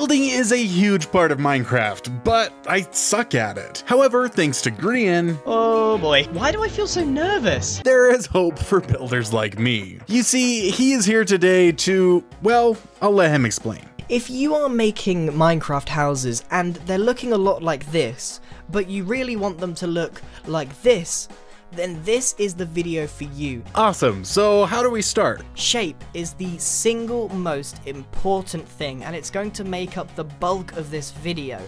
Building is a huge part of Minecraft, but I suck at it. However, thanks to Grian, oh boy, why do I feel so nervous? there is hope for builders like me. You see, he is here today to, well, I'll let him explain. If you are making Minecraft houses and they're looking a lot like this, but you really want them to look like this, then this is the video for you. Awesome, so how do we start? Shape is the single most important thing, and it's going to make up the bulk of this video.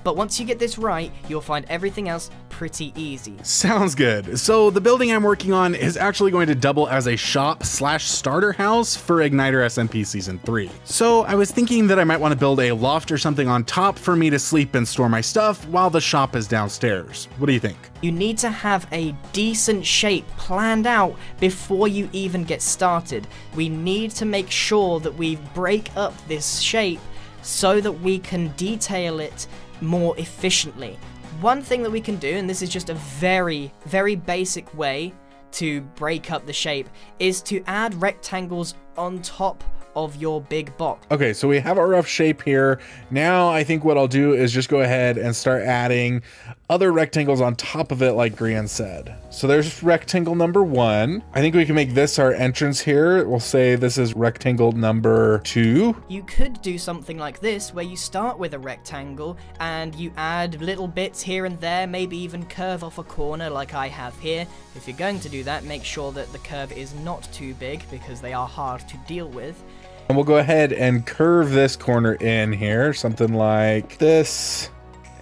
But once you get this right, you'll find everything else pretty easy. Sounds good. So the building I'm working on is actually going to double as a shop/starter house for IgnitorSMP Season 3. So I was thinking that I might want to build a loft or something on top for me to sleep and store my stuff while the shop is downstairs. What do you think? You need to have a decent shape planned out before you even get started. We need to make sure that we break up this shape so that we can detail it more efficiently. One thing that we can do, and this is just a very, very basic way to break up the shape, is to add rectangles on top of your big box. Okay, so we have our rough shape here. Now I think what I'll do is just go ahead and start adding other rectangles on top of it like Grian said. So there's rectangle number 1. I think we can make this our entrance here. We'll say this is rectangle number 2. You could do something like this where you start with a rectangle and you add little bits here and there, maybe even curve off a corner like I have here. If you're going to do that, make sure that the curve is not too big because they are hard to deal with. And we'll go ahead and curve this corner in here, something like this.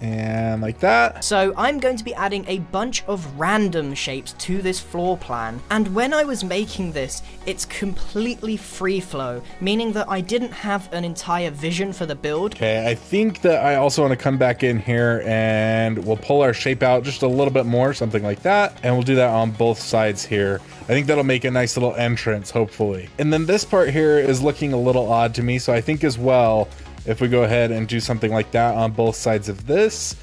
And like that. So I'm going to be adding a bunch of random shapes to this floor plan, and when I was making this, it's completely free flow, meaning that I didn't have an entire vision for the build. Okay, I think that I also want to come back in here and we'll pull our shape out just a little bit more, something like that, and we'll do that on both sides here. I think that'll make a nice little entrance, hopefully. And then this part here is looking a little odd to me, so I think as well, if we go ahead and do something like that on both sides of this,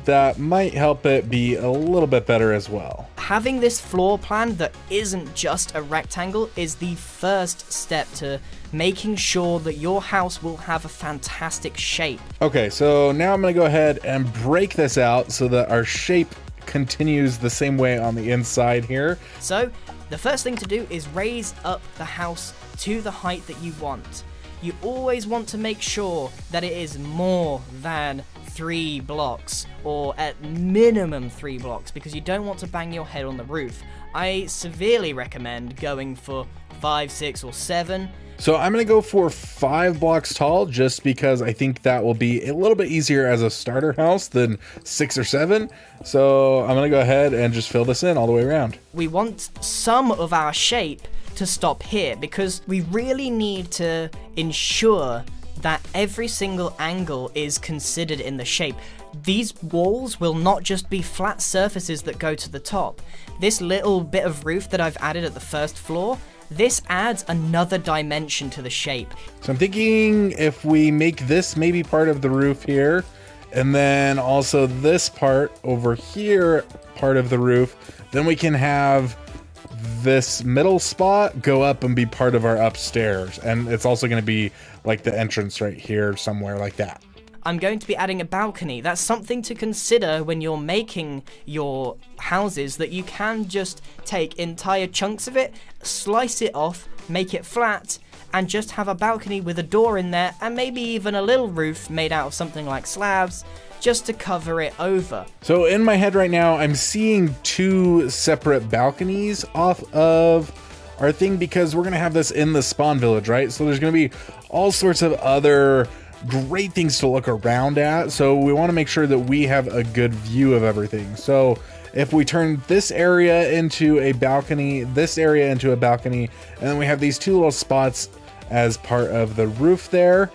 that might help it be a little bit better as well. Having this floor plan that isn't just a rectangle is the first step to making sure that your house will have a fantastic shape. Okay, so now I'm gonna go ahead and break this out so that our shape continues the same way on the inside here. So the first thing to do is raise up the house to the height that you want. You always want to make sure that it is more than 3 blocks, or at minimum 3 blocks, because you don't want to bang your head on the roof. I severely recommend going for 5, 6, or 7. So I'm gonna go for 5 blocks tall, just because I think that will be a little bit easier as a starter house than 6 or 7. So I'm gonna go ahead and just fill this in all the way around. We want some of our shape to stop here because we really need to ensure that every single angle is considered in the shape. These walls will not just be flat surfaces that go to the top. This little bit of roof that I've added at the first floor, this adds another dimension to the shape. So I'm thinking if we make this maybe part of the roof here, and then also this part over here, part of the roof, then we can have this middle spot go up and be part of our upstairs, and it's also going to be like the entrance right here somewhere like that. I'm going to be adding a balcony. That's something to consider when you're making your houses, that you can just take entire chunks of it, slice it off, make it flat, and just have a balcony with a door in there, and maybe even a little roof made out of something like slabs, just to cover it over. So in my head right now, I'm seeing 2 separate balconies off of our thing, because we're gonna have this in the spawn village, right? So there's gonna be all sorts of other great things to look around at. So we wanna make sure that we have a good view of everything. So if we turn this area into a balcony, this area into a balcony, and then we have these 2 little spots as part of the roof there,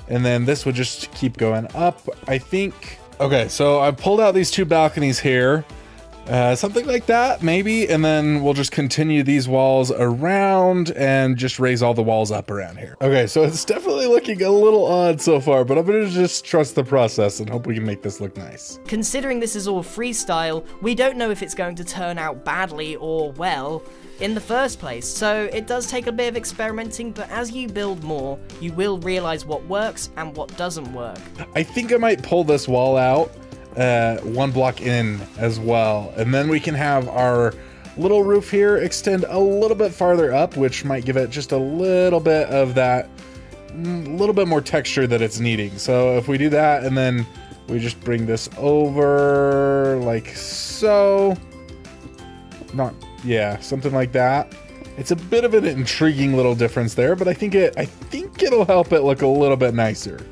and then this would just keep going up, I think. Okay, so I pulled out these 2 balconies here, something like that maybe, and then we'll just continue these walls around and just raise all the walls up around here. Okay, so it's definitely looking a little odd so far, but I'm gonna just trust the process and hope we can make this look nice. Considering this is all freestyle, we don't know if it's going to turn out badly or well. in the first place. So it does take a bit of experimenting, but as you build more, you will realize what works and what doesn't work. I think I might pull this wall out 1 block in as well, and then we can have our little roof here extend a little bit farther up, which might give it just a little bit of that, little bit more texture that it's needing. So if we do that, and then we just bring this over like so, something like that. It's a bit of an intriguing little difference there, but I think it'll help it look a little bit nicer.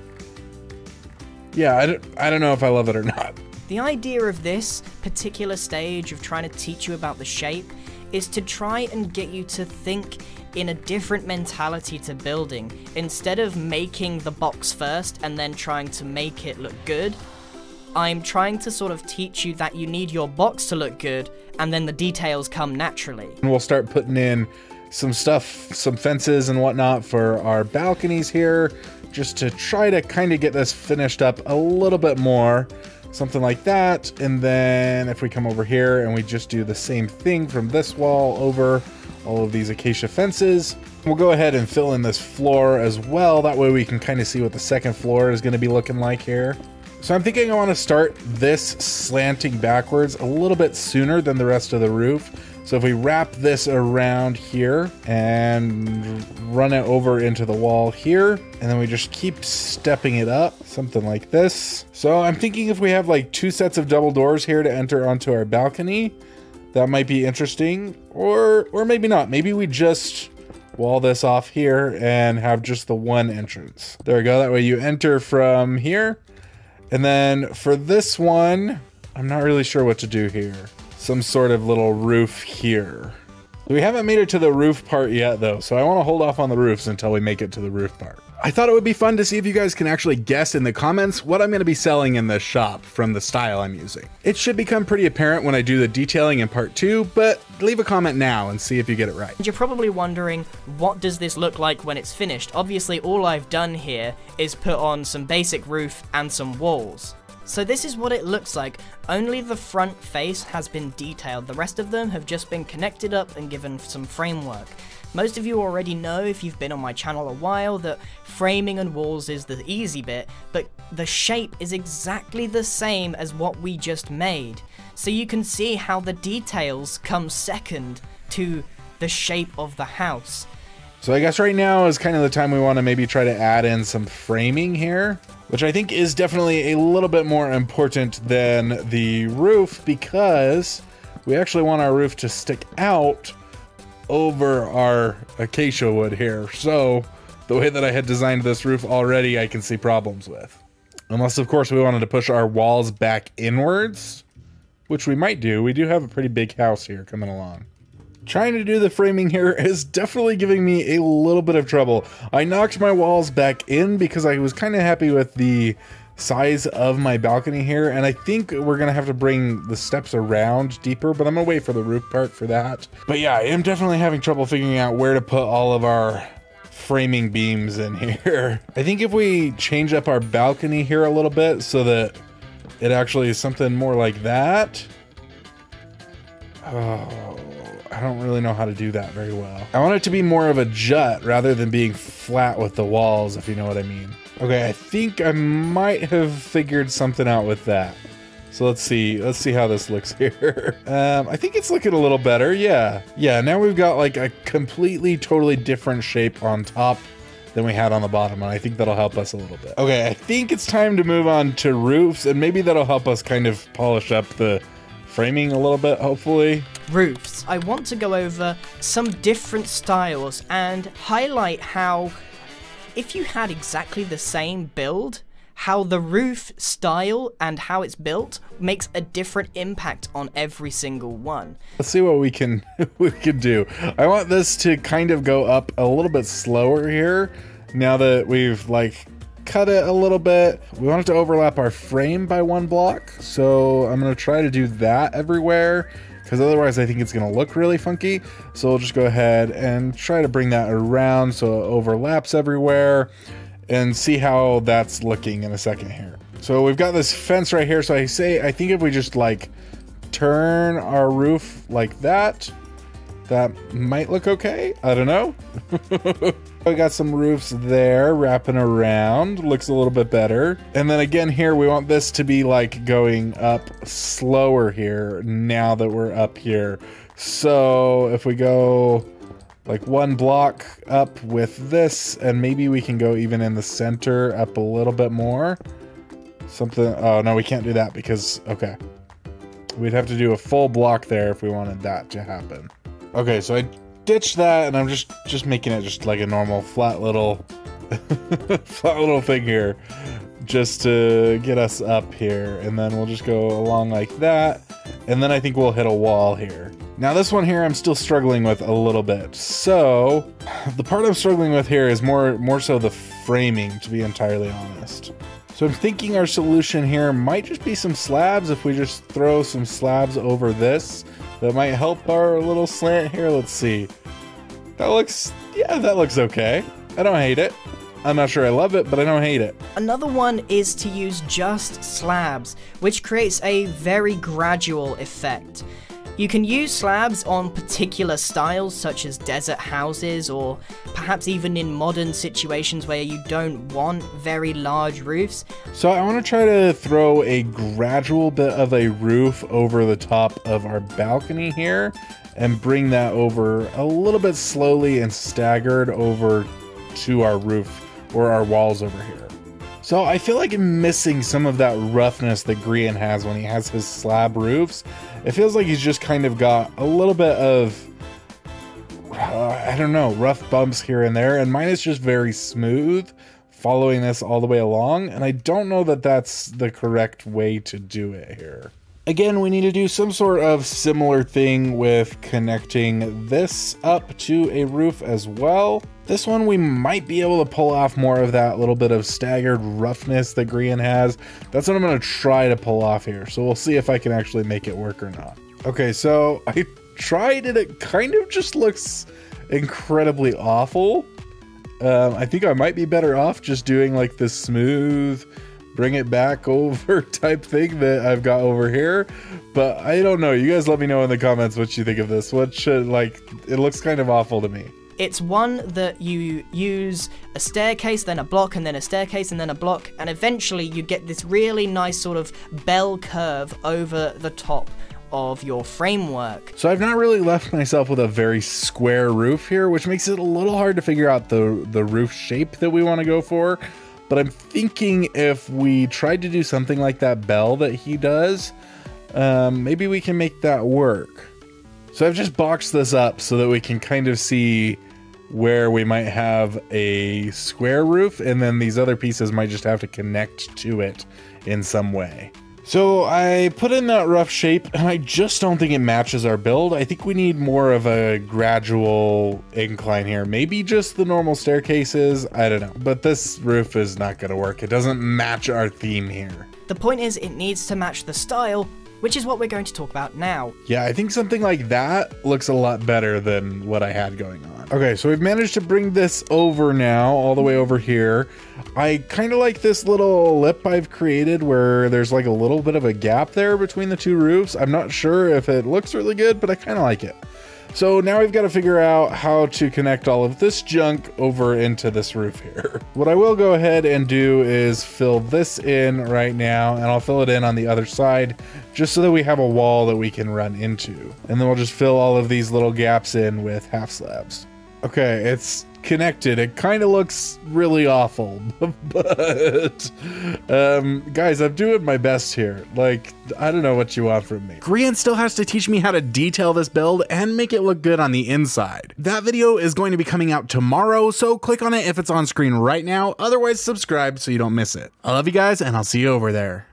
Yeah, I don't know if I love it or not. The idea of this particular stage of trying to teach you about the shape is to try and get you to think in a different mentality to building. Instead of making the box first and then trying to make it look good, I'm trying to sort of teach you that you need your box to look good, and then the details come naturally. And we'll start putting in some stuff, some fences and whatnot for our balconies here, just to try to kind of get this finished up a little bit more. Something like that. And then if we come over here and we just do the same thing from this wall over all of these acacia fences, we'll go ahead and fill in this floor as well. That way we can kind of see what the second floor is going to be looking like here. So I'm thinking I want to start this slanting backwards a little bit sooner than the rest of the roof. So if we wrap this around here and run it over into the wall here, and then we just keep stepping it up, something like this. So I'm thinking if we have like 2 sets of double doors here to enter onto our balcony, that might be interesting, or maybe not. Maybe we just wall this off here and have just the one entrance. There we go. That way you enter from here. And then for this one, I'm not really sure what to do here. Some sort of little roof here. We haven't made it to the roof part yet though, so I want to hold off on the roofs until we make it to the roof part. I thought it would be fun to see if you guys can actually guess in the comments what I'm going to be selling in this shop from the style I'm using. It should become pretty apparent when I do the detailing in part 2, but leave a comment now and see if you get it right. You're probably wondering, what does this look like when it's finished? Obviously all I've done here is put on some basic roof and some walls. So this is what it looks like. Only the front face has been detailed. The rest of them have just been connected up and given some framework. Most of you already know, if you've been on my channel a while, that framing and walls is the easy bit, but the shape is exactly the same as what we just made. So you can see how the details come second to the shape of the house. So I guess right now is kind of the time we want to maybe try to add in some framing here, which I think is definitely a little bit more important than the roof, because we actually want our roof to stick out over our acacia wood here. So the way that I had designed this roof already, I can see problems with. Unless of course we wanted to push our walls back inwards, which we might do. We do have a pretty big house here coming along. Trying to do the framing here is definitely giving me a little bit of trouble. I knocked my walls back in because I was kind of happy with the size of my balcony here, and I think we're gonna have to bring the steps around deeper, but I'm gonna wait for the roof part for that. But yeah, I am definitely having trouble figuring out where to put all of our framing beams in here. I think if we change up our balcony here a little bit so that it actually is something more like that. Oh, I don't really know how to do that very well. I want it to be more of a jut rather than being flat with the walls, if you know what I mean. Okay, I think I might have figured something out with that. So let's see how this looks here. I think it's looking a little better, yeah. Yeah, now we've got like a completely, totally different shape on top than we had on the bottom, and I think that'll help us a little bit. Okay, I think it's time to move on to roofs, and maybe that'll help us kind of polish up the framing a little bit, hopefully. Roofs. I want to go over some different styles and highlight how, if you had exactly the same build, how the roof style and how it's built makes a different impact on every single one. Let's see what we can do. I want this to kind of go up a little bit slower here now that we've like cut it a little bit. We want it to overlap our frame by 1 block, so I'm gonna try to do that everywhere, because otherwise I think it's gonna look really funky. So we'll just go ahead and try to bring that around so it overlaps everywhere, and see how that's looking in a second here. So we've got this fence right here, so I think if we just like turn our roof like that, That might look okay. I don't know. I got some roofs there wrapping around. Looks a little bit better. And then again here, we want this to be like going up slower here now that we're up here. So if we go like 1 block up with this, and maybe we can go even in the center up a little bit more. Something, oh no, we can't do that because, okay. We'd have to do a full block there if we wanted that to happen. Okay, so I ditched that, and I'm just making it just like a normal flat little flat little thing here, just to get us up here, and then we'll just go along like that, and then I think we'll hit a wall here. Now this one here I'm still struggling with a little bit. So the part I'm struggling with here is more so the framing, to be entirely honest. So I'm thinking our solution here might just be some slabs. If we just throw some slabs over this, that might help our little slant here. Let's see. That looks, yeah, that looks okay. I don't hate it. I'm not sure I love it, but I don't hate it. Another one is to use just slabs, which creates a very gradual effect. You can use slabs on particular styles such as desert houses, or perhaps even in modern situations where you don't want very large roofs. So I want to try to throw a gradual bit of a roof over the top of our balcony here and bring that over a little bit slowly and staggered over to our roof or our walls over here. So I feel like I'm missing some of that roughness that Grian has when he has his slab roofs. It feels like he's just kind of got a little bit of, I don't know, rough bumps here and there. And mine is just very smooth, following this all the way along. And I don't know that that's the correct way to do it here. Again, we need to do some sort of similar thing with connecting this up to a roof as well. This one we might be able to pull off more of that little bit of staggered roughness that Grian has. That's what I'm going to try to pull off here. So we'll see if I can actually make it work or not. Okay, so I tried and it kind of just looks incredibly awful. I think I might be better off just doing like this smooth, bring it back over type thing that I've got over here. But I don't know. You guys let me know in the comments what you think of this. What should, like, it looks kind of awful to me. It's one that you use a staircase, then a block, and then a staircase, and then a block, and eventually you get this really nice sort of bell curve over the top of your framework. So I've not really left myself with a very square roof here, which makes it a little hard to figure out the roof shape that we want to go for. But I'm thinking if we tried to do something like that bell that he does, maybe we can make that work. So I've just boxed this up so that we can kind of see where we might have a square roof, and then these other pieces might just have to connect to it in some way. So I put in that rough shape, and I just don't think it matches our build. I think we need more of a gradual incline here. Maybe just the normal staircases, I don't know. But this roof is not gonna work. It doesn't match our theme here. The point is, it needs to match the style, which is what we're going to talk about now. Yeah, I think something like that looks a lot better than what I had going on. Okay, so we've managed to bring this over now, all the way over here. I kind of like this little lip I've created where there's like a little bit of a gap there between the two roofs. I'm not sure if it looks really good, but I kind of like it. So now we've got to figure out how to connect all of this junk over into this roof here. What I will go ahead and do is fill this in right now, and I'll fill it in on the other side just so that we have a wall that we can run into. And then we'll just fill all of these little gaps in with half slabs. Okay, it's connected. It kind of looks really awful, but guys, I'm doing my best here. Like, I don't know what you want from me. Grian still has to teach me how to detail this build and make it look good on the inside. That video is going to be coming out tomorrow, so click on it if it's on screen right now. Otherwise, subscribe so you don't miss it. I love you guys, and I'll see you over there.